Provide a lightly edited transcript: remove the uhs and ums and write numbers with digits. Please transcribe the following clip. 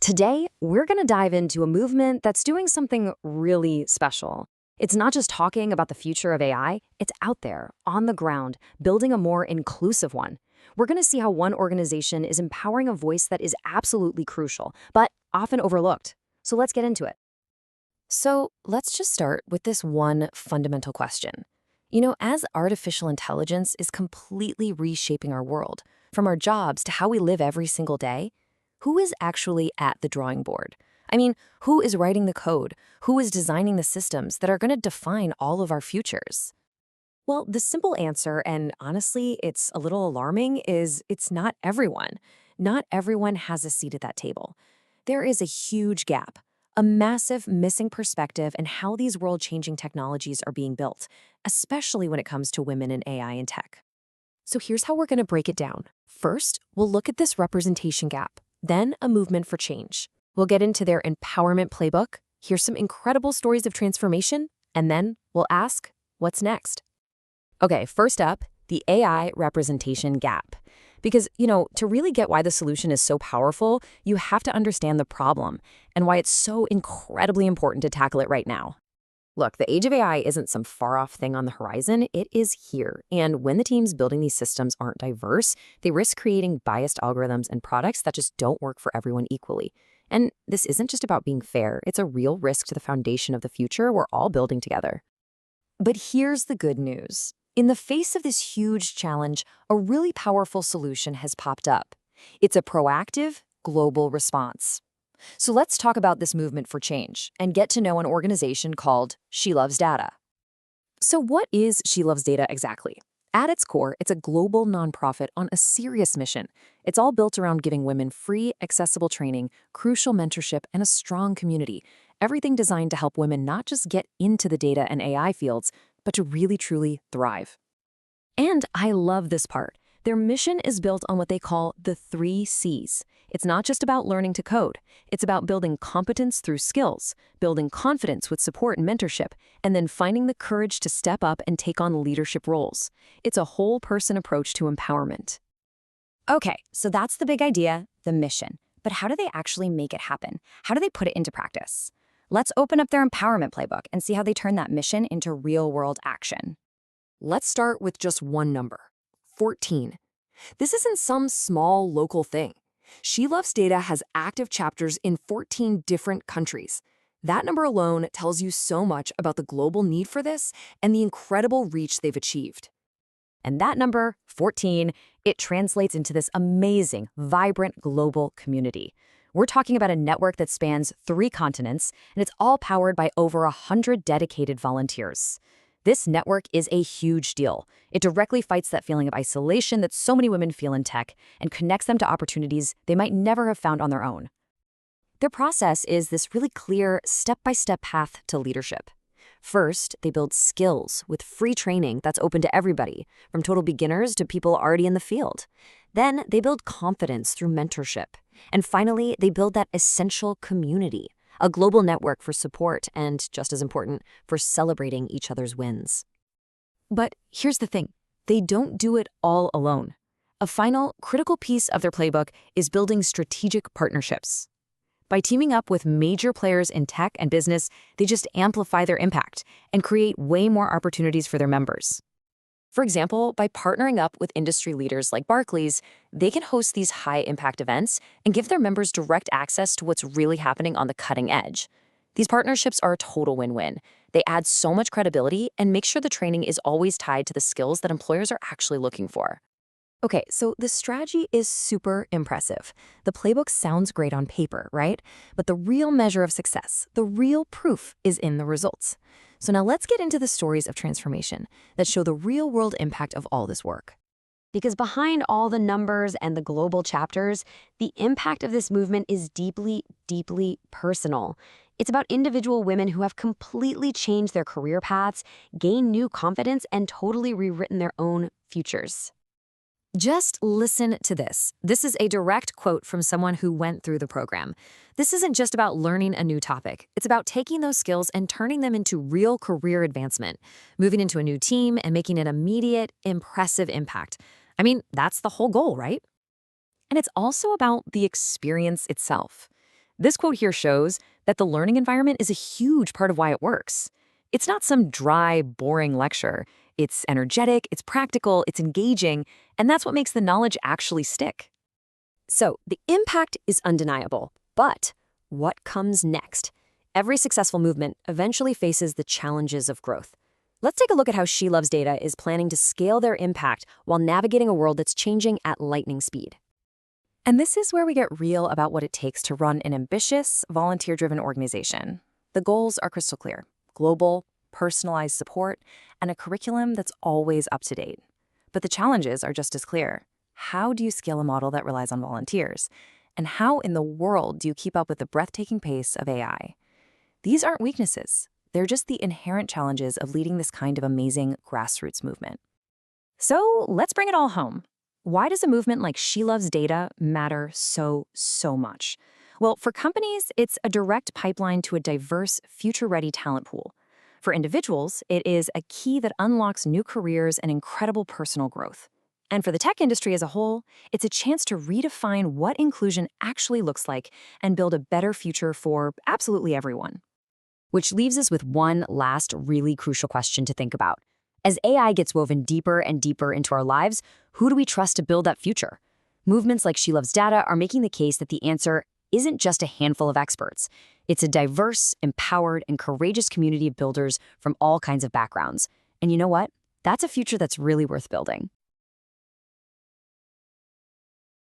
Today, we're going to dive into a movement that's doing something really special. It's not just talking about the future of AI, it's out there, on the ground, building a more inclusive one. We're going to see how one organization is empowering a voice that is absolutely crucial, but often overlooked. So let's get into it. So let's just start with this one fundamental question. As artificial intelligence is completely reshaping our world, from our jobs to how we live every single day, who is actually at the drawing board? Who is writing the code? Who is designing the systems that are going to define all of our futures? Well, the simple answer, and honestly, it's a little alarming, is it's not everyone. Not everyone has a seat at that table. There is a huge gap, a massive missing perspective in how these world-changing technologies are being built, especially when it comes to women in AI and tech. So here's how we're going to break it down. First, we'll look at this representation gap, then a movement for change. We'll get into their empowerment playbook, hear some incredible stories of transformation, and then we'll ask, what's next? Okay, first up, the AI representation gap. Because, to really get why the solution is so powerful, you have to understand the problem and why it's so incredibly important to tackle it right now. Look, the age of AI isn't some far-off thing on the horizon, it is here. And when the teams building these systems aren't diverse, they risk creating biased algorithms and products that just don't work for everyone equally. And this isn't just about being fair, it's a real risk to the foundation of the future we're all building together. But here's the good news. In the face of this huge challenge, a really powerful solution has popped up. It's a proactive, global response. So let's talk about this movement for change and get to know an organization called She Loves Data. So what is She Loves Data exactly? At its core, it's a global nonprofit on a serious mission. It's all built around giving women free, accessible training, crucial mentorship, and a strong community. Everything designed to help women not just get into the data and AI fields, but to really, truly thrive. And I love this part. Their mission is built on what they call the 3 C's. It's not just about learning to code. It's about building competence through skills, building confidence with support and mentorship, and then finding the courage to step up and take on leadership roles. It's a whole-person approach to empowerment. Okay, so that's the big idea, the mission. But how do they actually make it happen? How do they put it into practice? Let's open up their empowerment playbook and see how they turn that mission into real-world action. Let's start with just one number, 14. This isn't some small local thing. She Loves Data has active chapters in 14 different countries. That number alone tells you so much about the global need for this and the incredible reach they've achieved. And that number, 14, it translates into this amazing, vibrant global community. We're talking about a network that spans 3 continents, and it's all powered by over 100 dedicated volunteers. This network is a huge deal. It directly fights that feeling of isolation that so many women feel in tech and connects them to opportunities they might never have found on their own. Their process is this really clear, step-by-step path to leadership. First, they build skills with free training that's open to everybody, from total beginners to people already in the field. Then, they build confidence through mentorship. And finally, they build that essential community, a global network for support and, just as important, for celebrating each other's wins. But here's the thing, they don't do it all alone. A final, critical piece of their playbook is building strategic partnerships. By teaming up with major players in tech and business, they just amplify their impact and create way more opportunities for their members. For example, by partnering up with industry leaders like Barclays, they can host these high-impact events and give their members direct access to what's really happening on the cutting edge. These partnerships are a total win-win. They add so much credibility and make sure the training is always tied to the skills that employers are actually looking for. Okay, so the strategy is super impressive. The playbook sounds great on paper, right? But the real measure of success, the real proof, is in the results. So now let's get into the stories of transformation that show the real-world impact of all this work. Because behind all the numbers and the global chapters, the impact of this movement is deeply, deeply personal. It's about individual women who have completely changed their career paths, gained new confidence, and totally rewritten their own futures. Just listen to this. This is a direct quote from someone who went through the program. This isn't just about learning a new topic. It's about taking those skills and turning them into real career advancement, moving into a new team and making an immediate, impressive impact. That's the whole goal, right? And it's also about the experience itself. This quote here shows that the learning environment is a huge part of why it works. It's not some dry, boring lecture. It's energetic, it's practical, it's engaging, and that's what makes the knowledge actually stick. So, the impact is undeniable, but what comes next? Every successful movement eventually faces the challenges of growth. Let's take a look at how She Loves Data is planning to scale their impact while navigating a world that's changing at lightning speed. And this is where we get real about what it takes to run an ambitious, volunteer-driven organization. The goals are crystal clear: global, personalized support, and a curriculum that's always up to date. But the challenges are just as clear. How do you scale a model that relies on volunteers? And how in the world do you keep up with the breathtaking pace of AI? These aren't weaknesses. They're just the inherent challenges of leading this kind of amazing grassroots movement. So let's bring it all home. Why does a movement like She Loves Data matter so much? Well, for companies, it's a direct pipeline to a diverse, future-ready talent pool. For individuals, it is a key that unlocks new careers and incredible personal growth. And for the tech industry as a whole, it's a chance to redefine what inclusion actually looks like and build a better future for absolutely everyone. Which leaves us with one last really crucial question to think about. As AI gets woven deeper and deeper into our lives, who do we trust to build that future? Movements like She Loves Data are making the case that the answer isn't just a handful of experts. It's a diverse, empowered, and courageous community of builders from all kinds of backgrounds. And you know what? That's a future that's really worth building.